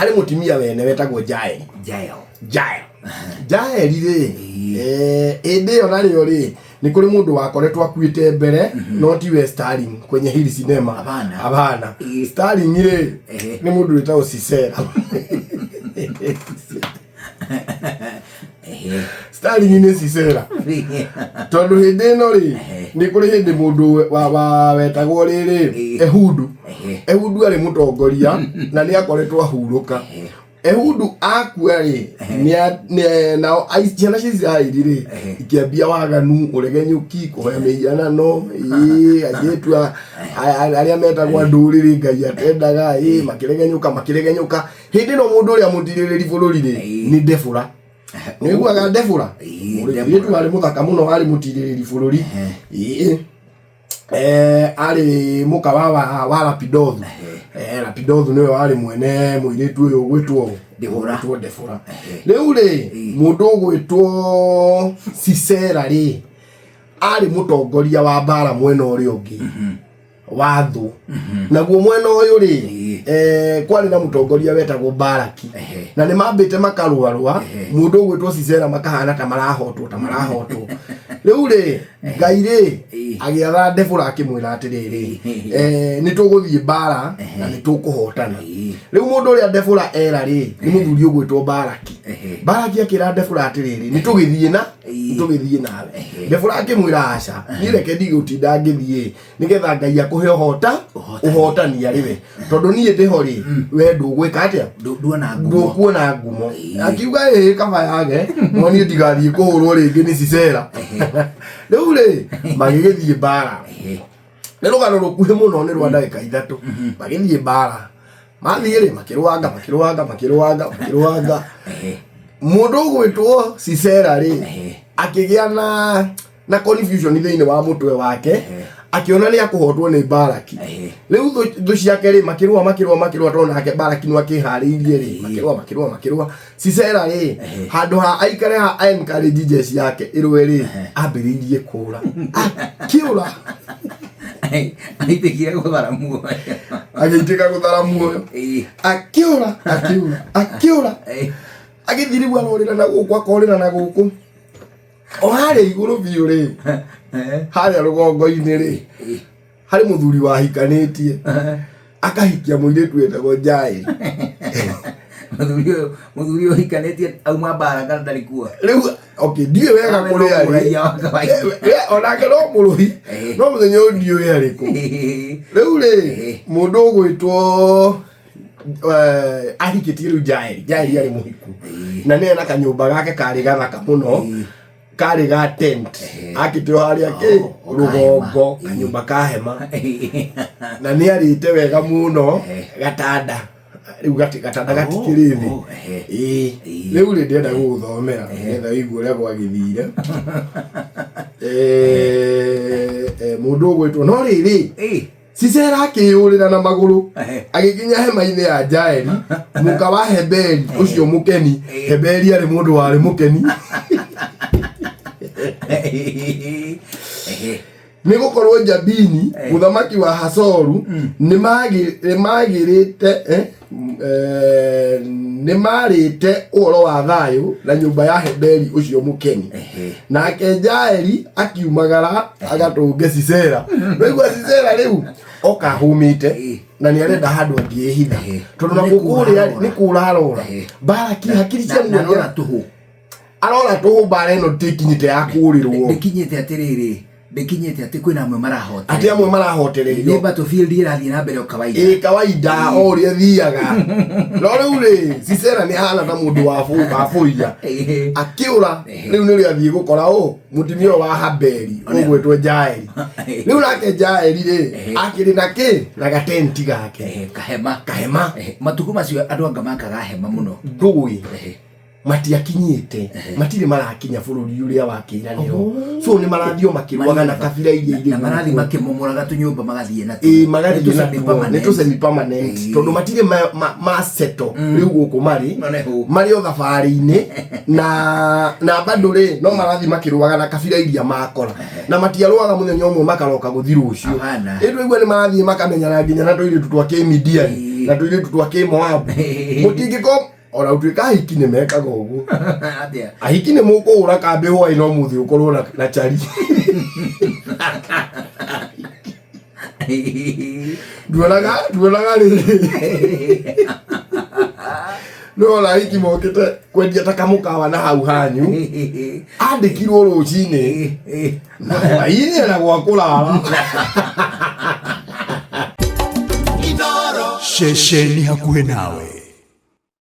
hari mutimia wene wetagwo Jael ri ende onari ori ni kuri mundu wakoretwa akuite mbere no ti we Sterling kwenye hili sinema hapana Sterling ri ni mundu wetagwo Sisera Sterling ni Sisera tondu hindi no ri ni kuri hindi mundu wa wetagwo riri Ehudu ari mutongoria na ni akoretwo ahuruka Ehudu akua ri na ciana cia Israeli ri ikiambia waganu uregenyuki kuhoya meianano ajetua aria metagwo nduriri ngai atendaga makiregenyuka hindi no mundu uria mutiriri bururi ri ni Defura niguaga Defura yetu ari muthaka muno ari mutiriri bururi ari mukawa wa Lapidothu Lapidothu niwe ari mwene muiretu uyu gwitwo Defura riu ri mundu gwitwo Sisera ri ari mutongoria wa bara mwena uri ungi wathu naguo mwena uyu ri kwari na mutongoria wetagwo Baraki na ni mambite makarwarwa mundu gwitwo Sisera makahana ta marahotwo riu ri ngai ri agiatha Defura akimwira atiriri ni tuguthie bara na ni tukuhotana riu mundu uria Defura era ri ni muthuri ugwitwo Baraki akira Defura atiriri ni tugithie nawe Defura akimwira aca ni reke ndigutinda ngithie nigetha ngai akuhe uhotani ariwe tondu nie ndiho ri we ndugwika atia ndukuona ngumo akiuga kaba yage no nie ndigathie kuhurwo ringi ni Sisera riu ri magigithie bara ni rugano rukuhi muno ni rwa ndagika 3 magithie bara mathie ri makirwanga mundu gwitwo Sisera ri akigia na confusion thiini wa mutwe wake akiona ni akuhotwo ni Baraki riu thu ciake ri makirwa tona ake Baraki no akihariirie ri makirwa Sisera ri handu ha aikare ha encourage jeshi yake irwe ri ambiriirie kura kiura aitikira guthara muoyo akiura agithiribwa norira na guku akorira na guku o hari iguru biu ri hari rugongo-ini ri hari muthuri wahikanitie akahikia muiretu wetagwo Jael muthuri wahikanitie auma bara kana ndarikua riu okay ndiye wega kuria ri onake no muruhi no muthenya ndiye ariku riu ri mundu gwitwo ahikitie riu Jael ari muhiku na ne na kanyumba gake kari gathaka muno kari ga tent akitio haria ke rugongo kanyumba ka hema na ni arite wega muno gatanda riu gatanda gatikirithi riu ri ndenda guthomera ngetha igu ria gwagithire mundu gwitwo no riri Sisera akiyurira na maguru agikinya hema-ini ya Jael muka wa Heberi ucio mukeni Heberi ari mundu wari mukeni ni gukorwo Jabini muthamaki wa Hazoru ni marite uhoro wa thayu na nyumba ya Heberi ucio mukeni nake Jaeli akiumagara agatunge Sisera niguo Sisera riu okahumite na ni arenda handu angihitha tondu na gukuria ni kurarora Baraki hakiri cia muonia arora tuhu bara ino tikinyite ya kurirwo ndikinyite atiriri ndikinyite ati kwina amwe marahota ati amwe marahotererio ni battlefield irathie na mbere kawaida kawaida ori thiaga no riu ri Sisera ni hana ta mundu wa furia akiura riu ni ri athie gukora mutimia wa Haberi ugwetwo Jaeli riu nake Jaeli ri akiri na gatenti gake kahema matuku macio andu anga makaga hema muno ndui matiakinyite matire marakinya bururi uria wakiraniro so ni marathio makirwaga na kabira iria na marathi makimomuraga tunyumba magathie na magathie na to semi permanent tondu matire maseto riu guku mari o thabari-ini na bandure no marathi makirwaga na kabira iria makora na matiarwaga muthenya umwe makaroka guthiru ucio ndu igwe ni marathi makamenya na nginya na toire tutwa ke media na tuire tutwake Moabu mutingiko ora utuika hiki ne meka gogo atia ahiki ne muko ura kambe ho ino muthi ukorwo na chari duonaga ri no la hiki mokete kwendia takamukawa na hau hanyu andikirwo rucini na ine na gwakulala Inooro shesheni hakuhe nawe.